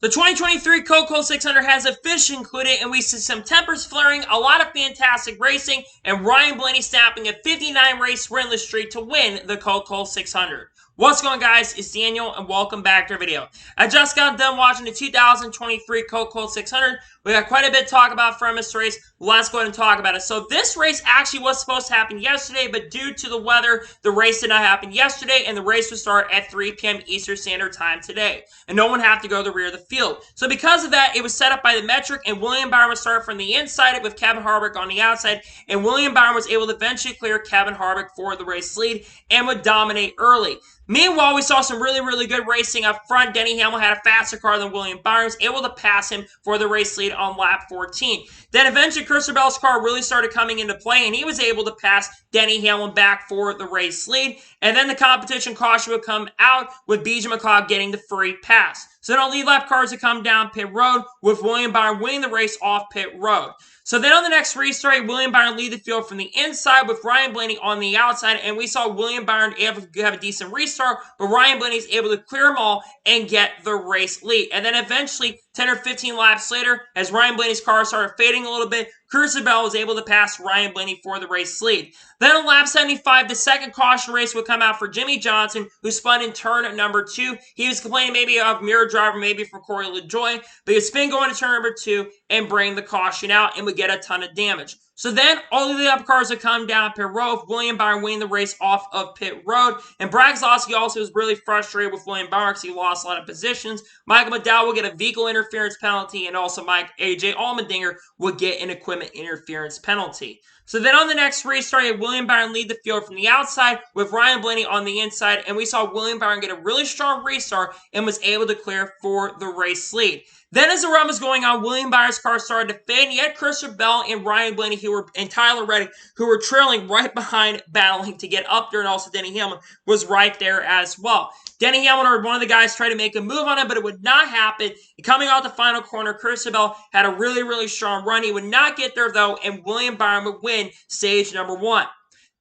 The 2023 Coca-Cola 600 has a fish included, and we see some tempers flaring, a lot of fantastic racing, and Ryan Blaney snapping a 59 race winless streak to win the Coca-Cola 600. What's going on, guys? It's Daniel, and welcome back to our video. I just got done watching the 2023 Coca-Cola 600. We got quite a bit to talk about from this race. Let's go ahead and talk about it. So this race actually was supposed to happen yesterday, but due to the weather, the race did not happen yesterday, and the race would start at 3 p.m. Eastern Standard Time today. And no one had to go to the rear of the field. So because of that, it was set up by the metric, and William Byron would start from the inside with Kevin Harvick on the outside, and William Byron was able to eventually clear Kevin Harvick for the race lead and would dominate early. Meanwhile, we saw some really good racing up front. Denny Hamlin had a faster car than William Byron, was able to pass him for the race lead on lap 14. Then eventually, Christopher Bell's car really started coming into play, and he was able to pass Denny Hamlin back for the race lead. And then the competition caution would come out with BJ McLeod getting the free pass. So then all lead lap cars would come down pit road with William Byron winning the race off pit road. So then on the next restart, William Byron lead the field from the inside with Ryan Blaney on the outside, and we saw William Byron able to have a decent restart, but Ryan Blaney is able to clear them all and get the race lead. And then eventually, 10 or 15 laps later, as Ryan Blaney's car started fading a little bit, Christopher Bell was able to pass Ryan Blaney for the race lead. Then on lap 75, the second caution race would come out for Jimmy Johnson, who spun in turn number 2. He was complaining maybe of mirror driver, maybe from Corey LaJoie, but he would spin going to turn number 2 and bring the caution out and would get a ton of damage. So then, all of the up cars would come down pit road, with William Byron winning the race off of pit road. And Brad Keselowski also was really frustrated with William Byron because he lost a lot of positions. Michael McDowell will get a vehicle interference penalty, and also AJ Allmendinger would get an equipment interference penalty. So then on the next restart, William Byron lead the field from the outside with Ryan Blaney on the inside, and we saw William Byron get a really strong restart and was able to clear for the race lead. Then as the run was going on, William Byron's car started to fade, and you had Christopher Bell and Ryan Blaney and Tyler Reddick, who were trailing right behind, battling to get up there, and also Denny Hamlin was right there as well. Denny Hamlin or one of the guys tried to make a move on him, but it would not happen. Coming out the final corner, Christopher Bell had a really strong run. He would not get there, though, and William Byron would win stage number 1.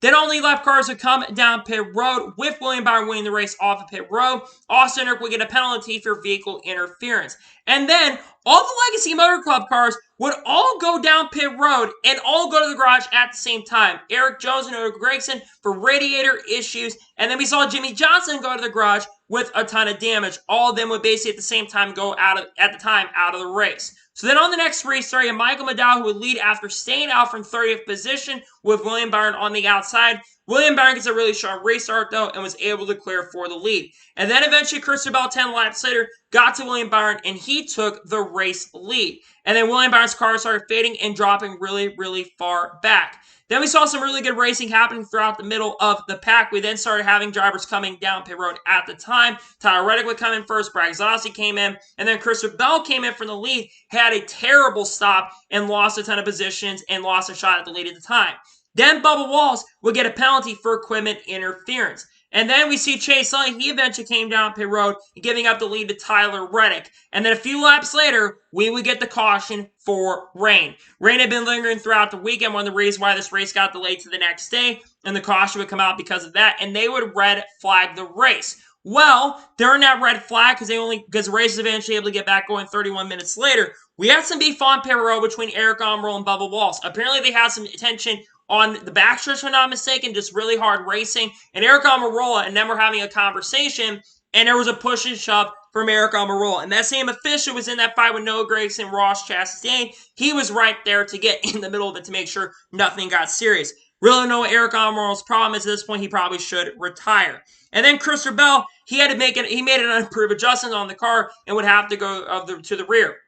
Then all lead lap cars would come down pit road with William Byron winning the race off of pit road. Austin Eric would get a penalty for vehicle interference. And then all the Legacy Motor Club cars would all go down pit road and all go to the garage at the same time. Eric Jones and Noah Gragson for radiator issues. And then we saw Jimmy Johnson go to the garage with a ton of damage. All of them would basically at the same time go out of the race. So then on the next restart, Michael McDowell would lead after staying out from 30th position with William Byron on the outside. William Byron gets a really strong restart, though, and was able to clear for the lead. And then eventually, Christopher Bell, 10 laps later, got to William Byron, and he took the race lead. And then William Byron's car started fading and dropping really far back. Then we saw some really good racing happening throughout the middle of the pack. We then started having drivers coming down pit road at the time. Tyler Reddick would come in first, Brad Keselowski came in, and then Christopher Bell came in from the lead, had a terrible stop, and lost a ton of positions and lost a shot at the lead at the time. Then Bubba Wallace would get a penalty for equipment interference. And then we see Chase Elliott, he eventually came down pit road, giving up the lead to Tyler Reddick. And then a few laps later, we would get the caution for rain. Rain had been lingering throughout the weekend, one of the reasons why this race got delayed to the next day, and the caution would come out because of that, and they would red flag the race. Well, during that red flag, because the race is eventually able to get back going 31 minutes later, we had some beef on pit road between Eric Almirola and Bubba Wallace. Apparently, they had some tension on the backstretch, if I'm not mistaken, just really hard racing. And Eric Almirola and them were having a conversation, and there was a push and shove from Eric Almirola. And that same official was in that fight with Noah Gragson, Ross Chastain. He was right there to get in the middle of it to make sure nothing got serious. Really know what Eric Almirola's problem is at this point. He probably should retire. And then Christopher Bell, he made an unimproved adjustment on the car and would have to go to the rear.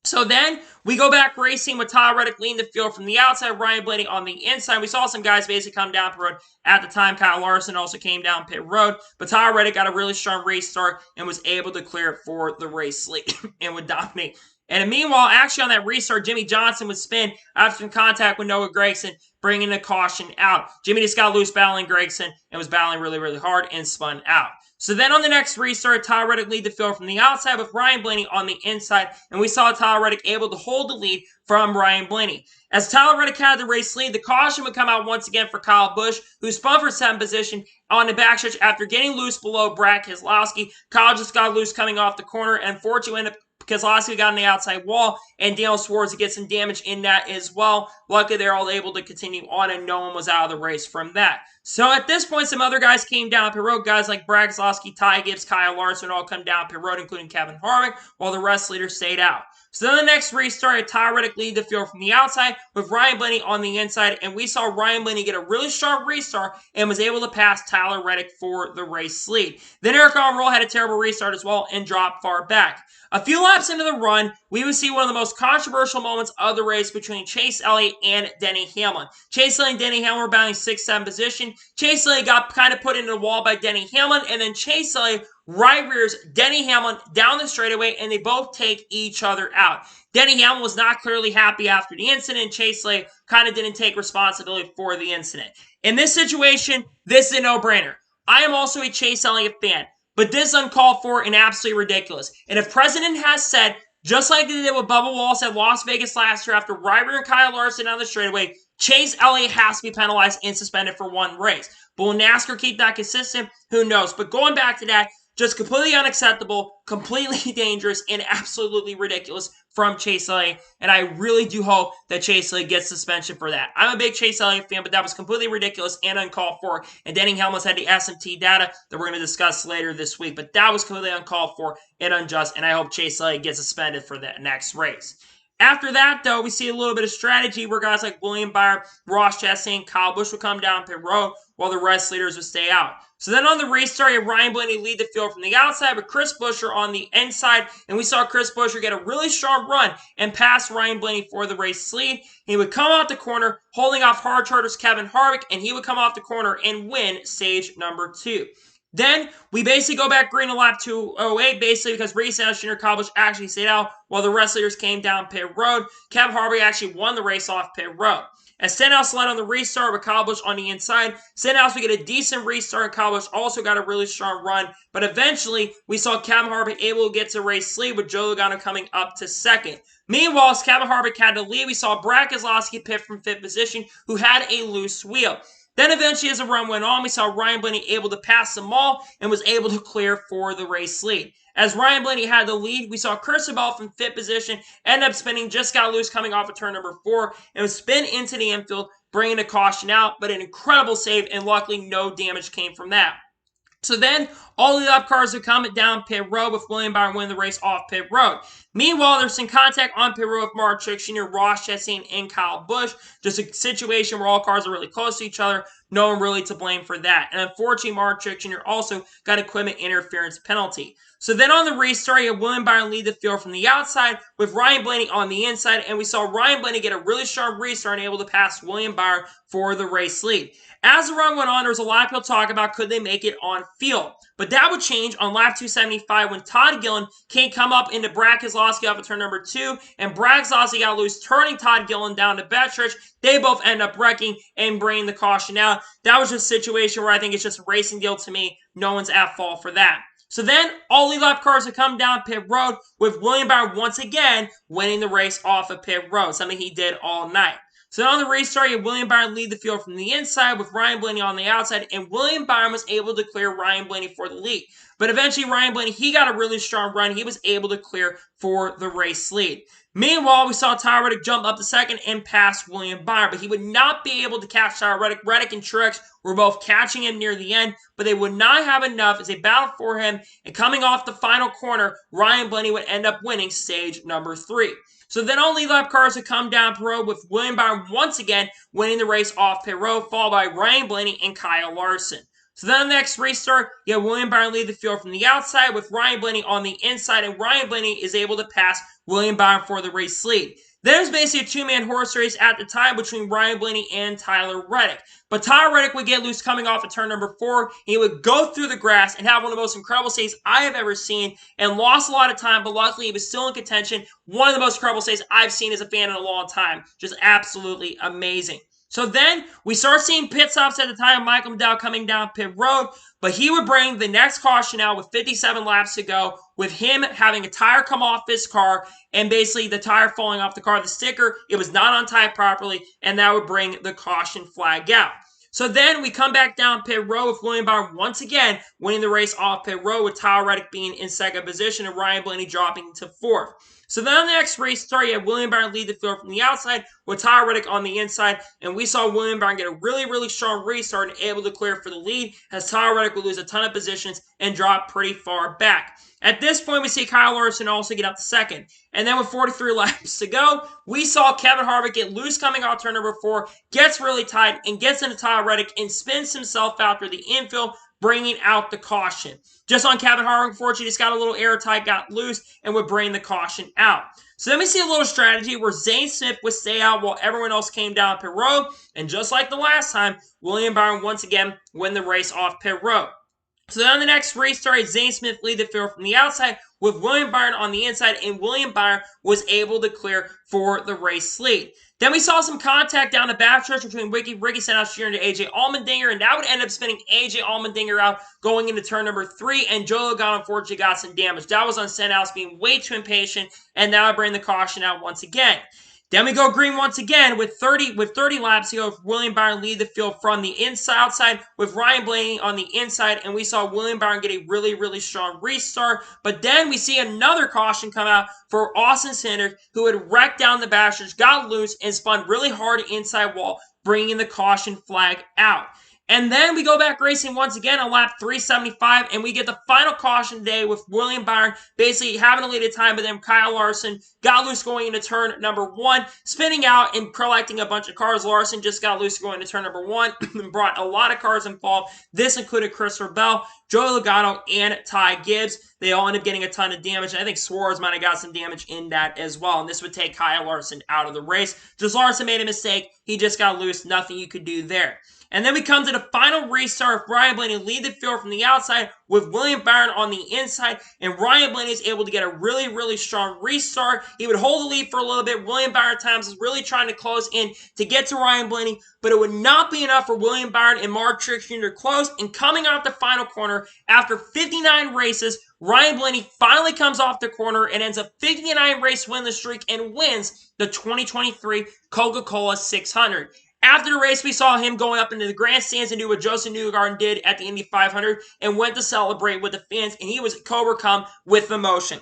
So then we go back racing with Tyler Reddick leading the field from the outside, Ryan Blaney on the inside. We saw some guys basically come down pit road at the time. Kyle Larson also came down pit road, but Tyler Reddick got a really strong race start and was able to clear it for the race lead and would dominate. And meanwhile, actually on that restart, Jimmy Johnson would spin after some contact with Noah Gragson, bringing the caution out. Jimmy just got loose battling Gragson and was battling really hard and spun out. So then on the next restart, Tyler Reddick lead the field from the outside with Ryan Blaney on the inside, and we saw Tyler Reddick able to hold the lead from Ryan Blaney. As Tyler Reddick had the race lead, the caution would come out once again for Kyle Busch, who spun for 7th position on the backstretch after getting loose below Brad Keselowski. Kyle just got loose coming off the corner and unfortunately ended up Keselowski got on the outside wall, and Daniel Suarez get some damage in that as well. Luckily, they're all able to continue on, and no one was out of the race from that. So at this point, some other guys came down pit road. Guys like Brad Keselowski, Ty Gibbs, Kyle Larson all come down pit road, including Kevin Harvick, while the rest leaders stayed out. So then the next restart, Ty Reddick lead the field from the outside with Ryan Blaney on the inside, and we saw Ryan Blaney get a really sharp restart and was able to pass Tyler Reddick for the race lead. Then Eric Almirola had a terrible restart as well and dropped far back. A few laps into the run, we would see one of the most controversial moments of the race between Chase Elliott and Denny Hamlin. Chase Elliott and Denny Hamlin were battling 6th-7th position. Chase Elliott got kind of put into the wall by Denny Hamlin, and then Chase Elliott right rears Denny Hamlin down the straightaway, and they both take each other out. Denny Hamlin was not clearly happy after the incident. Chase Elliott kind of didn't take responsibility for the incident. In this situation, this is a no-brainer. I am also a Chase Elliott fan. But this is uncalled for and absolutely ridiculous. And if President has said, just like they did with Bubba Wallace at Las Vegas last year after Ryder and Kyle Larson on the straightaway, Chase Elliott has to be penalized and suspended for one race. But will NASCAR keep that consistent? Who knows? But going back to that, just completely unacceptable, completely dangerous, and absolutely ridiculous from Chase Elliott. And I really do hope that Chase Elliott gets suspension for that. I'm a big Chase Elliott fan, but that was completely ridiculous and uncalled for. And Denny Hamlin's had the SMT data that we're going to discuss later this week. But that was completely uncalled for and unjust. And I hope Chase Elliott gets suspended for that next race. After that, though, we see a little bit of strategy where guys like William Byron, Ross Chastain, Kyle Busch would come down pit road while the rest leaders would stay out. So then on the restart, you had Ryan Blaney lead the field from the outside with Chris Buescher on the inside, and we saw Chris Buescher get a really sharp run and pass Ryan Blaney for the race lead. He would come off the corner, holding off hard chargers Kevin Harvick, and he would come off the corner and win stage number 2. Then we basically go back green to lap 208, basically because Brady Stenhouse Jr. Kyle Busch actually stayed out while the rest leaders came down pit road. Kevin Harvick actually won the race off pit road. As Stenhouse led on the restart with Kyle Busch on the inside, Stenhouse would get a decent restart, and Kyle Busch also got a really strong run. But eventually, we saw Kevin Harvick able to get to race lead with Joe Logano coming up to second. Meanwhile, as Kevin Harvick had to lead, we saw Brad Keselowski pit from 5th position, who had a loose wheel. Then eventually, as the run went on, we saw Ryan Blaney able to pass them all and was able to clear for the race lead. As Ryan Blaney had the lead, we saw Christopher Bell from 5th position end up spinning, just got loose coming off of turn number 4, and was spin into the infield, bringing the caution out, but an incredible save, and luckily no damage came from that. So then, all the lap cars would come down pit road with William Byron winning the race off pit road. Meanwhile, there's some contact on pit road with Mark Truex Jr., Ross Chastain, and Kyle Busch. Just a situation where all cars are really close to each other. No one really to blame for that. And unfortunately, Mark Truex Jr. also got equipment interference penalty. So then on the restart, you had William Byron lead the field from the outside with Ryan Blaney on the inside. And we saw Ryan Blaney get a really sharp restart and able to pass William Byron for the race lead. As the run went on, there was a lot of people talk about could they make it on field. But that would change on lap 275 when Todd Gillen can't come up into Brad Keselowski off of turn number 2. And Brad Keselowski got loose, turning Todd Gillen down to Bettridge. They both end up wrecking and bringing the caution out. That was just a situation where I think it's just a racing deal to me. No one's at fault for that. So then, all lead lap cars would come down pit road with William Byron once again winning the race off of pit road, something he did all night. So on the restart, you had William Byron lead the field from the inside with Ryan Blaney on the outside, and William Byron was able to clear Ryan Blaney for the lead. But eventually, Ryan Blaney, he got a really strong run. He was able to clear for the race lead. Meanwhile, we saw Tyler Reddick jump up to second and pass William Byron, but he would not be able to catch Tyler Reddick. Reddick and Truex were both catching him near the end, but they would not have enough as they battled for him, and coming off the final corner, Ryan Blaney would end up winning stage number 3. So then all lead lap cars would come down pit road with William Byron once again winning the race off pit road, followed by Ryan Blaney and Kyle Larson. So then the next restart, you have William Byron lead the field from the outside with Ryan Blaney on the inside, and Ryan Blaney is able to pass William Byron for the race lead. There's basically a two-man horse race at the time between Ryan Blaney and Tyler Reddick. But Tyler Reddick would get loose coming off of turn number 4. He would go through the grass and have one of the most incredible saves I have ever seen and lost a lot of time, but luckily he was still in contention. One of the most incredible saves I've seen as a fan in a long time. Just absolutely amazing. So then we start seeing pit stops at the time of Michael McDowell coming down pit road, but he would bring the next caution out with 57 laps to go, with him having a tire come off his car and basically the tire falling off the car. The sticker, it was not untied properly, and that would bring the caution flag out. So then we come back down pit road with William Byron once again winning the race off pit road, with Tyler Reddick being in second position and Ryan Blaney dropping to fourth. So then on the next race start, you had William Byron lead the field from the outside with Tyler Reddick on the inside, and we saw William Byron get a really strong restart and able to clear for the lead, as Tyler Reddick would lose a ton of positions and drop pretty far back. At this point, we see Kyle Larson also get up to second. And then with 43 laps to go, we saw Kevin Harvick get loose coming off turn number 4, gets really tight, and gets into Tyler Reddick and spins himself out through the infield, bringing out the caution. Just on Kevin Harvick, unfortunately, just got a little airtight, got loose, and would bring the caution out. So then we see a little strategy where Zane Smith would stay out while everyone else came down pit road. And just like the last time, William Byron once again win the race off pit road. So then on the next restart, Zane Smith lead the field from the outside with William Byron on the inside, and William Byron was able to clear for the race lead. Then we saw some contact down the backstretch between Ricky Stenhouse Jr. and AJ Allmendinger, and that would end up spinning AJ Allmendinger out going into turn number 3, and Joe Logano unfortunately got some damage. That was on Stenhouse being way too impatient, and that would bring the caution out once again. Then we go green once again with 30 laps to go. William Byron lead the field from the outside with Ryan Blaney on the inside, and we saw William Byron get a really strong restart. But then we see another caution come out for Austin Cindric, who had wrecked down the backstretch, got loose, and spun really hard inside wall, bringing the caution flag out. And then we go back racing once again on lap 375, and we get the final caution today with William Byron basically having a lead at time, but then Kyle Larson got loose going into turn number 1, spinning out and collecting a bunch of cars. Larson just got loose going into turn number 1 and brought a lot of cars involved. This included Christopher Bell, Joey Logano, and Ty Gibbs. They all ended up getting a ton of damage. I think Suarez might have got some damage in that as well, and this would take Kyle Larson out of the race. Just Larson made a mistake. He just got loose. Nothing you could do there. And then we come to the final restart of Ryan Blaney lead the field from the outside with William Byron on the inside, and Ryan Blaney is able to get a really strong restart. He would hold the lead for a little bit. William Byron at times is really trying to close in to get to Ryan Blaney, but it would not be enough for William Byron and Mark Truex Jr. to close. And coming off the final corner, after 59 races, Ryan Blaney finally comes off the corner and ends a 59 race winless streak and wins the 2023 Coca-Cola 600. After the race, we saw him going up into the grandstands and do what Joseph Newgarden did at the Indy 500 and went to celebrate with the fans, and he was overcome with emotion.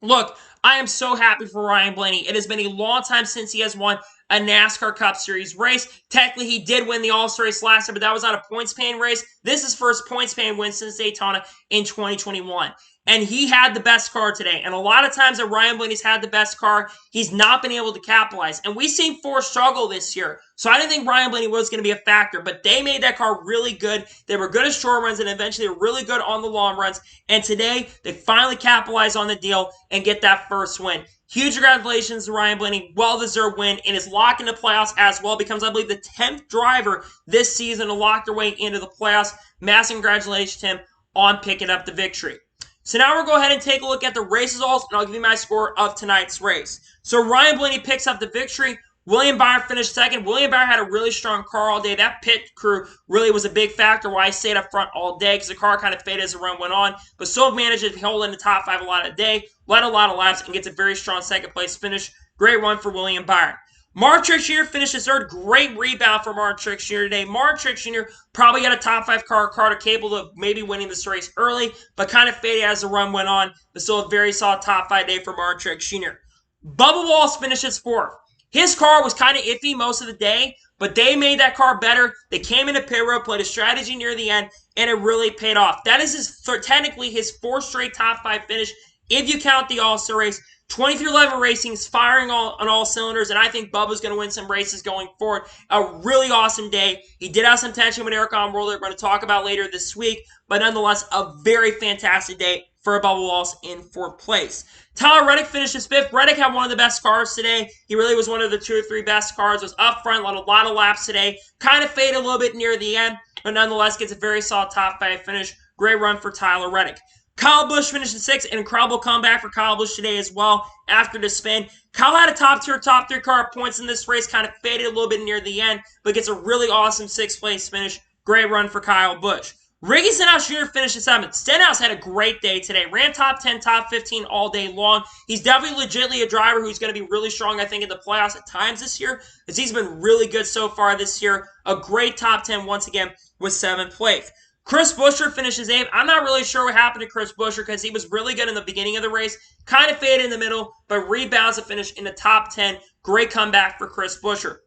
Look, I am so happy for Ryan Blaney. It has been a long time since he has won a NASCAR Cup Series race. Technically, he did win the All-Star race last year, but that was not a points-paying race. This is his first points-paying win since Daytona in 2021. And he had the best car today. And a lot of times that Ryan Blaney's had the best car, he's not been able to capitalize. And we've seen Ford struggle this year. So I didn't think Ryan Blaney was going to be a factor. But they made that car really good. They were good at short runs and eventually were really good on the long runs. And today, they finally capitalize on the deal and get that first win. Huge congratulations to Ryan Blaney. Well-deserved win. And is locked into playoffs as well. Becomes, I believe, the 10th driver this season to lock their way into the playoffs. Massive congratulations to him on picking up the victory. So now we'll go ahead and take a look at the race results, and I'll give you my score of tonight's race. So Ryan Blaney picks up the victory. William Byron finished second. William Byron had a really strong car all day. That pit crew really was a big factor why he stayed up front all day, because the car kind of faded as the run went on. But still managed to hold in the top 5 a lot of day, led a lot of laps, and gets a very strong second place finish. Great run for William Byron. Mark Truex Jr. finishes third. Great rebound for Mark Truex Jr. today. Mark Truex Jr. probably got a top 5 car capable of maybe winning this race early, but kind of faded as the run went on. But still a very solid top 5 day for Mark Truex Jr. Bubba Wallace finishes fourth. His car was kind of iffy most of the day, but they made that car better. They came into pit road, played a strategy near the end, and it really paid off. That is technically his 4th straight top 5 finish if you count the All-Star race. 2311 Racing is firing on all cylinders, and I think Bubba's going to win some races going forward. A really awesome day. He did have some tension with Eric on World that we're going to talk about later this week, but nonetheless, a very fantastic day for Bubba Wallace in 4th place. Tyler Reddick finishes 5th. Reddick had one of the best cars today. He really was one of the 2 or 3 best cars. Was up front, led a lot of laps today. Kind of faded a little bit near the end, but nonetheless gets a very solid top 5 finish. Great run for Tyler Reddick. Kyle Busch finished in 6th, an incredible comeback for Kyle Busch today as well after the spin. Kyle had a top 3 car at points in this race, kind of faded a little bit near the end, but gets a really awesome 6th place finish. Great run for Kyle Busch. Ricky Stenhouse Jr. finished 7th. Stenhouse had a great day today. Ran top 10, top 15 all day long. He's definitely legitimately a driver who's going to be really strong, I think, in the playoffs at times this year, as he's been really good so far this year. A great top 10 once again with 7th place. Chris Buescher finishes 8th. I'm not really sure what happened to Chris Buescher because he was really good in the beginning of the race. Kind of faded in the middle, but rebounds to finish in the top 10. Great comeback for Chris Buescher.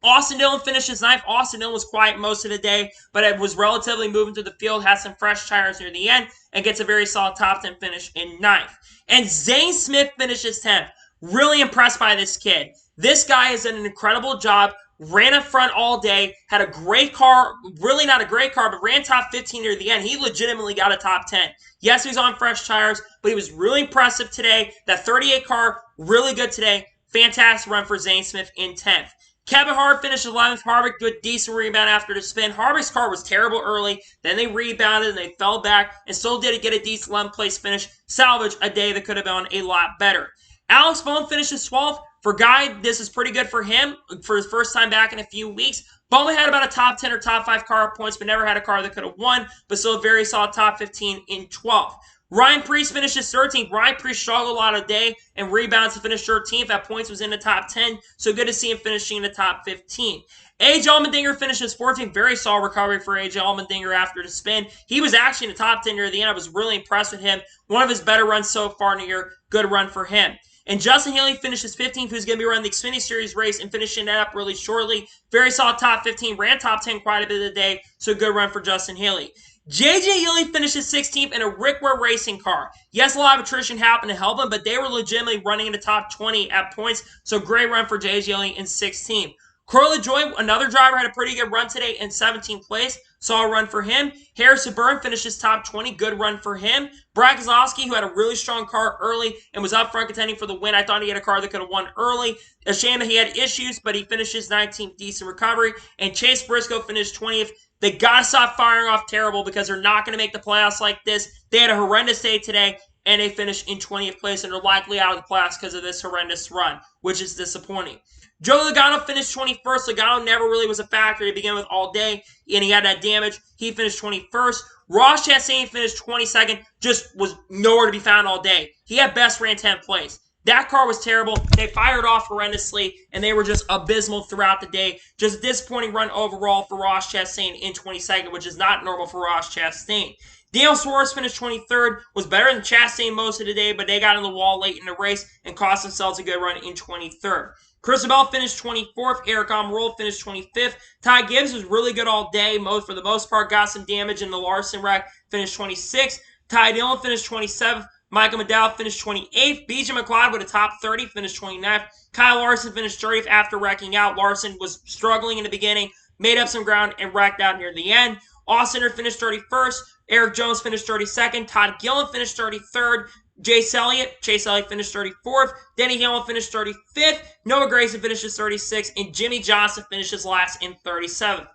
Austin Dillon finishes 9th. Austin Dillon was quiet most of the day, but it was relatively moving through the field, has some fresh tires near the end, and gets a very solid top 10 finish in 9th. And Zane Smith finishes 10th. Really impressed by this kid. This guy has done an incredible job. Ran up front all day, had a great car, really not a great car, but ran top 15 near the end. He legitimately got a top 10. Yes, he was on fresh tires, but he was really impressive today. That 38 car, really good today. Fantastic run for Zane Smith in 10th. Kevin Harvick finished 11th. Harvick did a decent rebound after the spin. Harvick's car was terrible early. Then they rebounded and they fell back and still did get a decent 11th place finish. Salvage a day that could have gone a lot better. Alex Bowman finishes 12th. For Guy, this is pretty good for him for his first time back in a few weeks. Bowman had about a top 10 or top 5 car of points, but never had a car that could have won, but still a very solid top 15 in 12th. Ryan Preece finishes 13th. Ryan Preece struggled a lot of day and rebounds to finish 13th. At points was in the top 10, so good to see him finishing in the top 15. A.J. Allmendinger finishes 14th. Very solid recovery for A.J. Allmendinger after the spin. He was actually in the top 10 near the end. I was really impressed with him. One of his better runs so far in the year. Good run for him. And Justin Haley finishes 15th, who's going to be running the Xfinity Series race and finishing that up really shortly. Very solid top 15. Ran top 10 quite a bit of the day, so good run for Justin Haley. J.J. Yeley finishes 16th in a Rick Ware racing car. Yes, a lot of attrition happened to help him, but they were legitimately running in the top 20 at points, so great run for J.J. Yeley in 16th. Corey LaJoie, another driver, had a pretty good run today in 17th place. Saw a run for him. Harrison Burton finishes top 20. Good run for him. Brad Keselowski, who had a really strong car early and was up front contending for the win. I thought he had a car that could have won early. A shame that he had issues, but he finishes 19th. Decent recovery. And Chase Briscoe finished 20th. They got to stop firing off terrible because they're not going to make the playoffs like this. They had a horrendous day today, and they finished in 20th place, and are likely out of the playoffs because of this horrendous run, which is disappointing. Joe Logano finished 21st. Logano never really was a factor to begin with all day, and he had that damage. He finished 21st. Ross Chastain finished 22nd, just was nowhere to be found all day. He had best ran 10th place. That car was terrible. They fired off horrendously, and they were just abysmal throughout the day. Just a disappointing run overall for Ross Chastain in 22nd, which is not normal for Ross Chastain. Daniel Suarez finished 23rd, was better than Chastain most of the day, but they got in the wall late in the race and cost themselves a good run in 23rd. Christopher finished 24th. Eric Almirola finished 25th. Ty Gibbs was really good all day. For the most part, got some damage in the Larson wreck. Finished 26th. Ty Dillon finished 27th. Michael McDowell finished 28th. BJ McLeod with a top 30, finished 29th. Kyle Larson finished 30th after wrecking out. Larson was struggling in the beginning, made up some ground, and wrecked out near the end. Austin finished 31st. Eric Jones finished 32nd. Todd Gillen finished 33rd. Chase Elliott finished 34th. Denny Hamlin finished 35th. Noah Gragson finishes 36th. And Jimmy Johnson finishes last in 37th.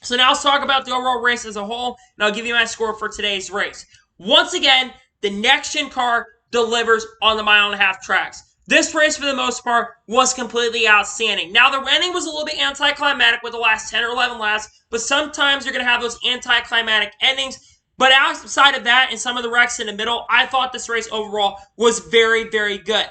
So now let's talk about the overall race as a whole, and I'll give you my score for today's race. Once again, the next-gen car delivers on the mile-and-a-half tracks. This race, for the most part, was completely outstanding. Now, the ending was a little bit anticlimactic with the last 10 or 11 laps, but sometimes you're going to have those anticlimactic endings. But outside of that and some of the wrecks in the middle, I thought this race overall was very, very good.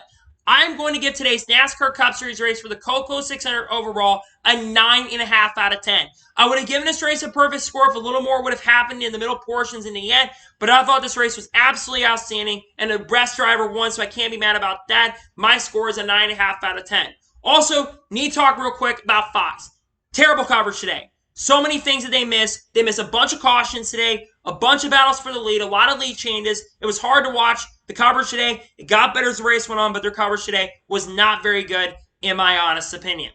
I'm going to give today's NASCAR Cup Series race for the Coca-Cola 600 overall a 9.5 out of 10. I would have given this race a perfect score if a little more would have happened in the middle portions in the end, but I thought this race was absolutely outstanding, and the best driver won, so I can't be mad about that. My score is a 9.5 out of 10. Also, need to talk real quick about Fox. Terrible coverage today. So many things that they missed. They missed a bunch of cautions today, a bunch of battles for the lead, a lot of lead changes. It was hard to watch the coverage today. It got better as the race went on, but their coverage today was not very good, in my honest opinion.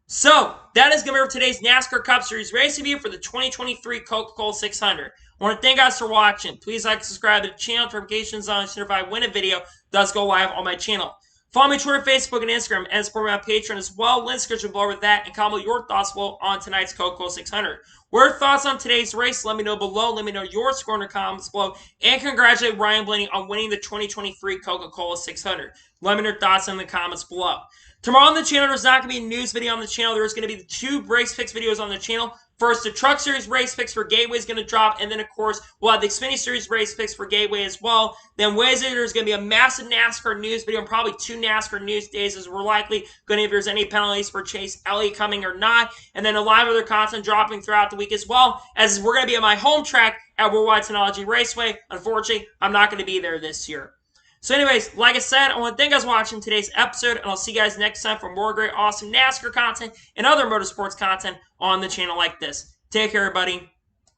So, that is going to be for today's NASCAR Cup Series race review for the 2023 Coca-Cola 600. I want to thank you guys for watching. Please like and subscribe to the channel. Notifications on so if I win a video does go live on my channel. Follow me on Twitter, Facebook, and Instagram, and support me on Patreon as well. Links description below with that, and comment your thoughts below on tonight's Coca-Cola 600. What are your thoughts on today's race? Let me know below. Let me know your score in the comments below. And congratulate Ryan Blaney on winning the 2023 Coca-Cola 600. Let me know your thoughts in the comments below. Tomorrow on the channel, there's not going to be a news video on the channel. There's going to be the 2 race picks videos on the channel. First, the Truck Series race picks for Gateway is going to drop, and then, of course, we'll have the Xfinity Series race picks for Gateway as well. Then Wednesday, there's going to be a massive NASCAR news video and probably 2 NASCAR news days, as we're likely going to, if there's any penalties for Chase Elliott coming or not. And then a lot of other content dropping throughout the week as well, as we're going to be at my home track at Worldwide Technology Raceway. Unfortunately, I'm not going to be there this year. So anyways, like I said, I want to thank you guys for watching today's episode, and I'll see you guys next time for more great, awesome NASCAR content and other motorsports content on the channel like this. Take care, everybody.